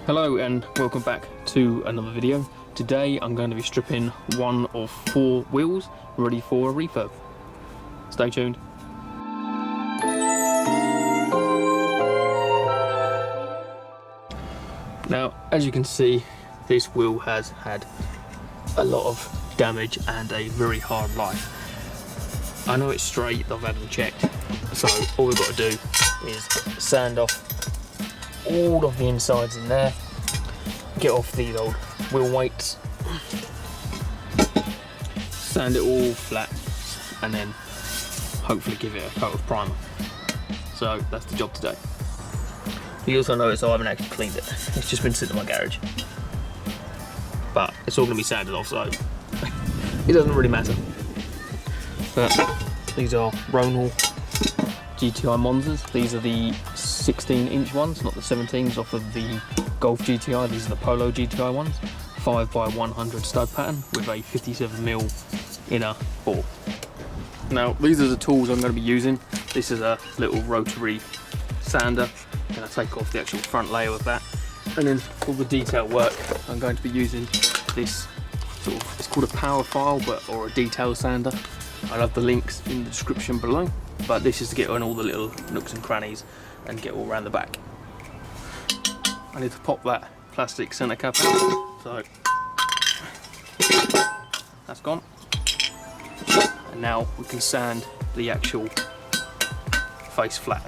Hello and welcome back to another video. Today I'm going to be stripping one of 4 wheels ready for a refurb. Stay tuned. Now, as you can see, this wheel has had a lot of damage and a very hard life. I know it's straight, I've had them checked, so all we've got to do is sand off all of the insides in there, get off these old wheel weights, sand it all flat, and then hopefully give it a coat of primer. So that's the job today. You also notice I haven't actually cleaned it, it's just been sitting in my garage. But it's all going to be sanded off, so it doesn't really matter. But these are Ronal GTI Monzas. These are the 16-inch ones, not the 17s off of the Golf GTI. These are the Polo GTI ones. 5x100 stud pattern with a 57mm inner bore. Now, these are the tools I'm going to be using. This is a little rotary sander. I'm going to take off the actual front layer of that. And then for the detail work, I'm going to be using this sort of, it's called a power file, or a detail sander. I'll have the links in the description below. But this is to get on all the little nooks and crannies and get all around the back. I need to pop that plastic centre cap out, so that's gone. And now we can sand the actual face flat.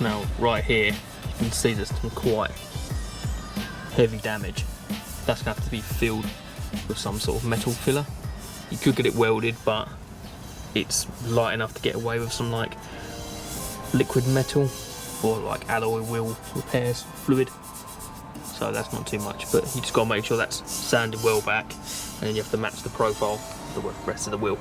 Now, right here, you can see there's some quite heavy damage. That's going to have to be filled with some sort of metal filler. You could get it welded, but it's light enough to get away with some like liquid metal or like alloy wheel repairs fluid. So that's not too much, but you just got to make sure that's sanded well back, and then you have to match the profile of the rest of the wheel.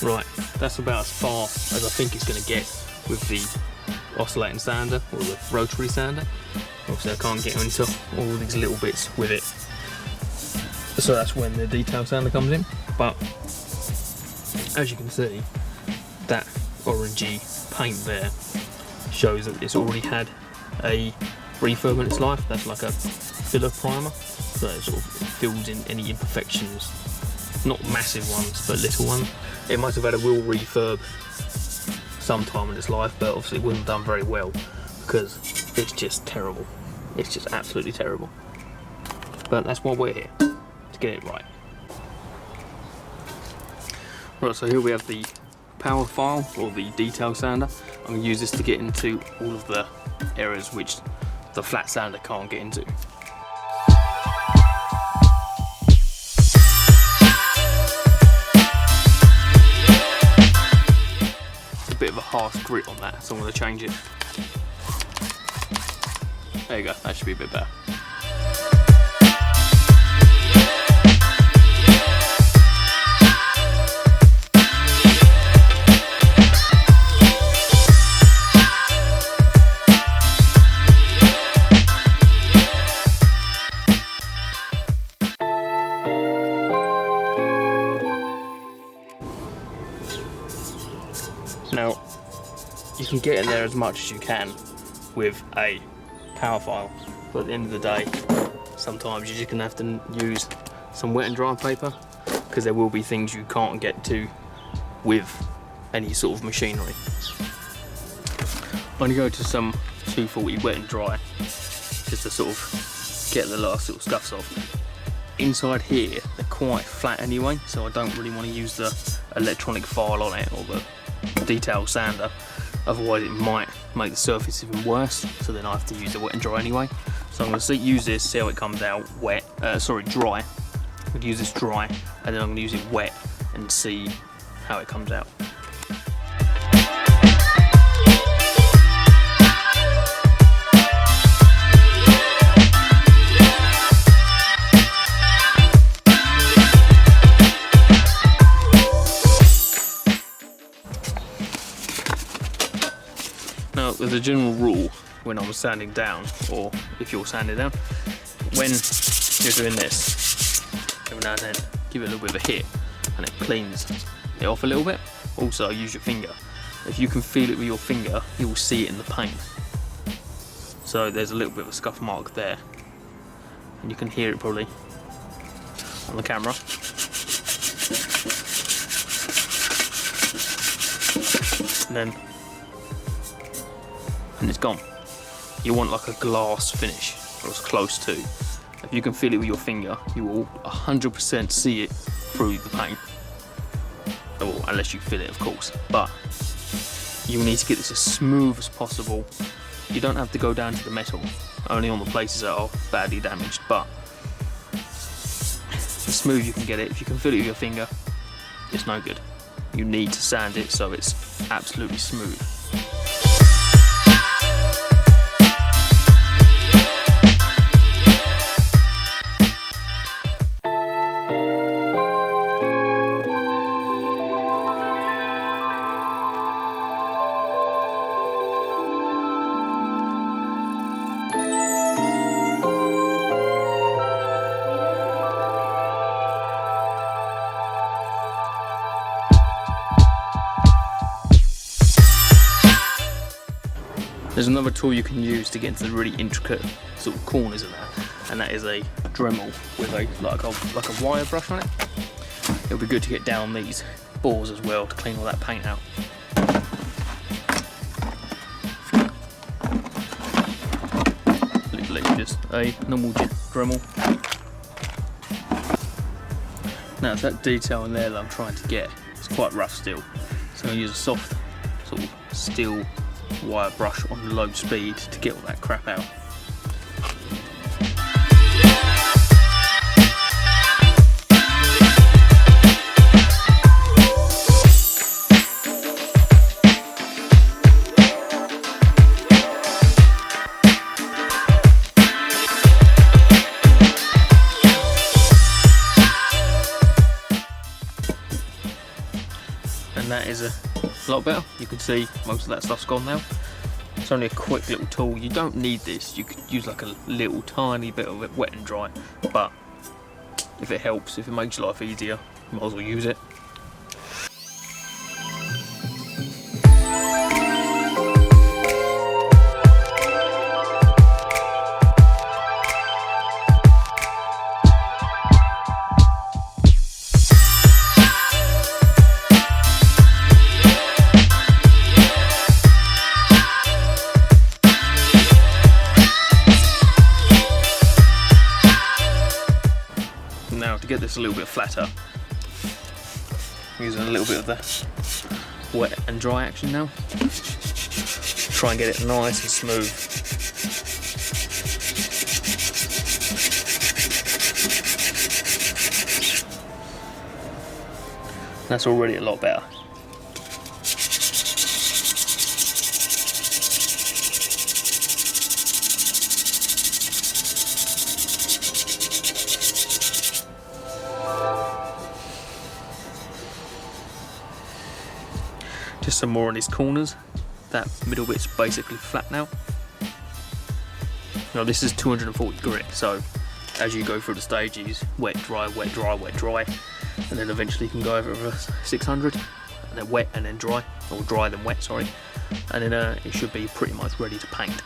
Right, that's about as far as I think it's going to get with the oscillating sander or the rotary sander. Obviously I can't get into all these little bits with it, so that's when the detail sander comes in. But as you can see, that orangey paint there shows that it's already had a refurb in its life. That's like a filler primer, so it sort of fills in any imperfections. Not massive ones, but little ones. It might have had a wheel refurb sometime in its life, but obviously it wasn't done very well because it's just terrible. It's just absolutely terrible. But that's why we're here, to get it right. Right, so here we have the power file, or the detail sander. I'm going to use this to get into all of the areas which the flat sander can't get into. Bit of a harsh grit on that, so I'm going to change it. There you go, that should be a bit better. Now, you can get in there as much as you can with a power file, but at the end of the day, sometimes you're just going to have to use some wet and dry paper, because there will be things you can't get to with any sort of machinery. I'm going to go to some 240 wet and dry just to sort of get the last little scuffs off. Inside here, they're quite flat anyway, so I don't really want to use the electronic file on it or the detail sander, otherwise it might make the surface even worse, so then I have to use it wet and dry anyway. So I'm going to use this, see how it comes out dry. I'm going to use this dry, and then I'm going to use it wet and see how it comes out. Now, there's a general rule when I'm sanding down, or if you're sanding down, when you're doing this, every now and then give it a little bit of a hit and it cleans it off a little bit. Also, use your finger. If you can feel it with your finger, you will see it in the paint. So there's a little bit of a scuff mark there, and you can hear it probably on the camera. And it's gone. You want like a glass finish, or as close to. If you can feel it with your finger, you will 100% see it through the paint. Or unless you feel it, of course. But you need to get this as smooth as possible. You don't have to go down to the metal, only on the places that are badly damaged. But as smooth you can get it. If you can feel it with your finger, it's no good. You need to sand it so it's absolutely smooth. There's another tool you can use to get into the really intricate sort of corners of that, and that is a Dremel with like a wire brush on it. It'll be good to get down these bores as well to clean all that paint out. Literally just a normal Dremel. Now it's that detail in there that I'm trying to get. It's quite rough still, so I'm going to use a soft sort of steel wire brush on low speed to get all that crap out. And that is a lot better. You can see most of that stuff's gone now. It's only a quick little tool. You don't need this. You could use like a little tiny bit of it wet and dry, but if it helps, if it makes your life easier, you might as well use it. Now to get this a little bit flatter, I'm using a little bit of the wet and dry action now. Try and get it nice and smooth. That's already a lot better. Just some more on these corners. That middle bit's basically flat now. Now this is 240 grit, so as you go through the stages, wet, dry, wet, dry, wet, dry, and then eventually you can go over 600, and then wet and then dry, or dry then wet, sorry, and then it should be pretty much ready to paint.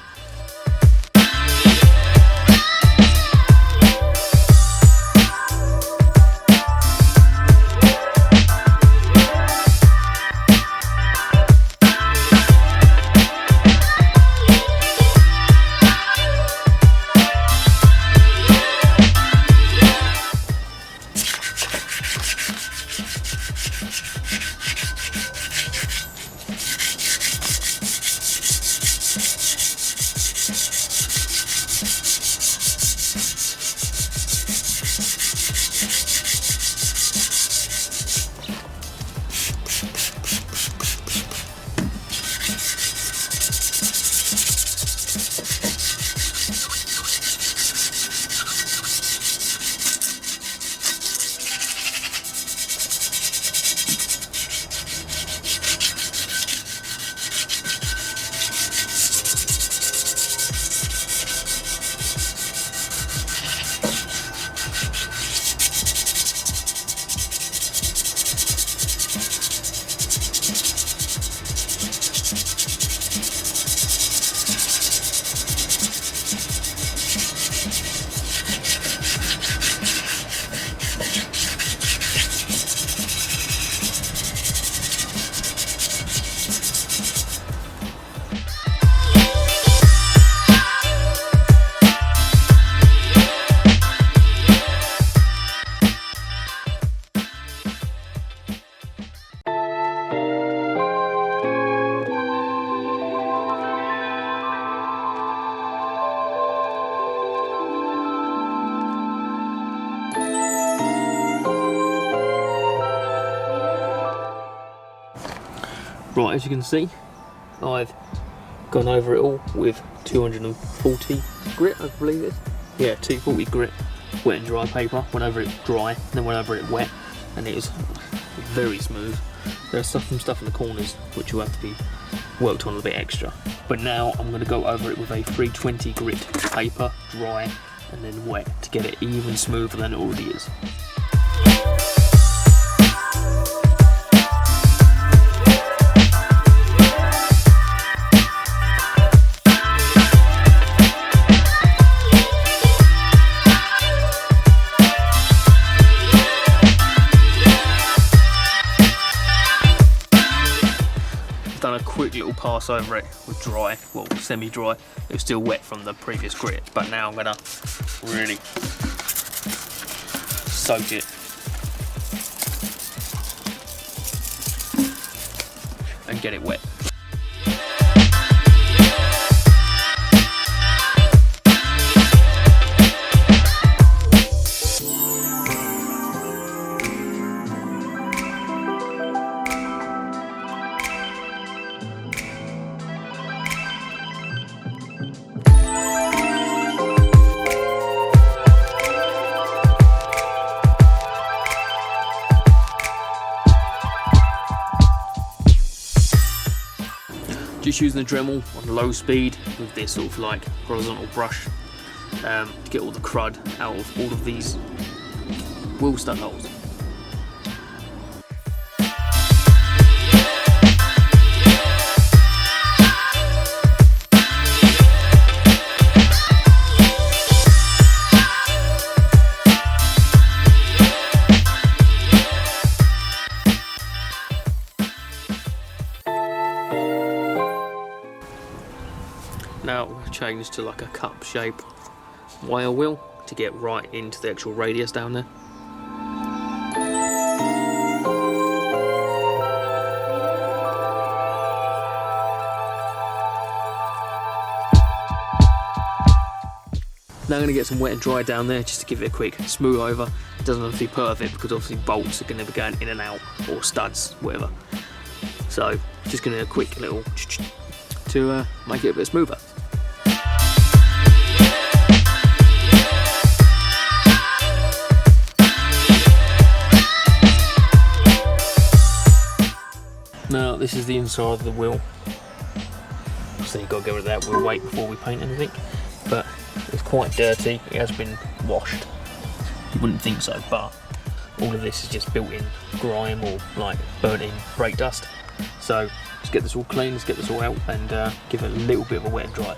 Right, as you can see, I've gone over it all with 240 grit, I believe it is. Yeah, 240 grit, wet and dry paper. Went over it dry, then went over it wet, and it is very smooth. There's some stuff in the corners which will have to be worked on a bit extra. But now I'm going to go over it with a 320 grit paper, dry, and then wet to get it even smoother than it already is. Done a quick little pass over it with dry, well, semi-dry. It was still wet from the previous grit, but now I'm gonna really soak it and get it wet. Just using the Dremel on low speed with this sort of like horizontal brush to get all the crud out of all of these wheel stud holes. Now we've changed to like a cup shape wire wheel to get right into the actual radius down there. Now I'm going to get some wet and dry down there just to give it a quick smooth over. It doesn't have to be perfect because obviously bolts are going to be going in and out, or studs, whatever. So just going to do a quick little to make it a bit smoother. Now this is the inside of the wheel, so you've got to get rid of that. We'll wait before we paint anything, but it's quite dirty. It has been washed. You wouldn't think so, but all of this is just built-in grime or like burnt-in brake dust. So let's get this all clean, let's get this all out and give it a little bit of a wet and dry.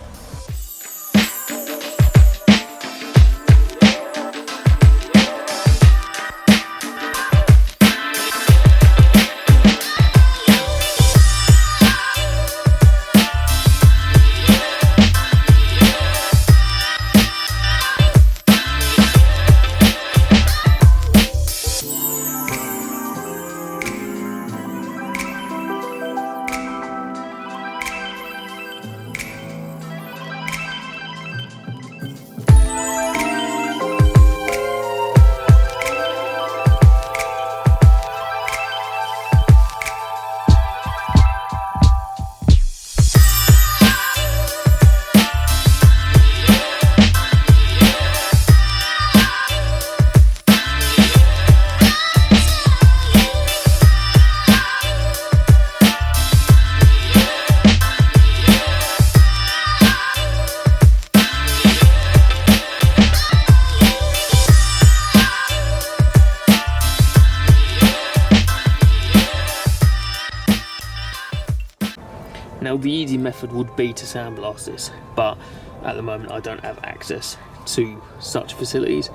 the easy method would be to sandblast this, but at the moment I don't have access to such facilities,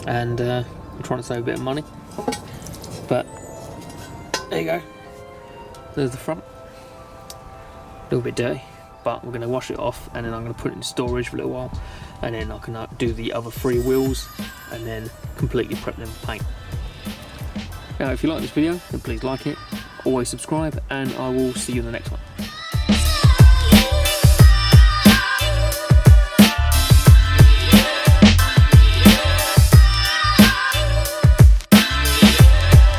and I'm trying to save a bit of money. But there you go, there's the front. A little bit dirty, but we're going to wash it off, and then I'm going to put it in storage for a little while, and then I can do the other 3 wheels and then completely prep them for paint. Now if you like this video, then please like it, always subscribe, and I will see you in the next one.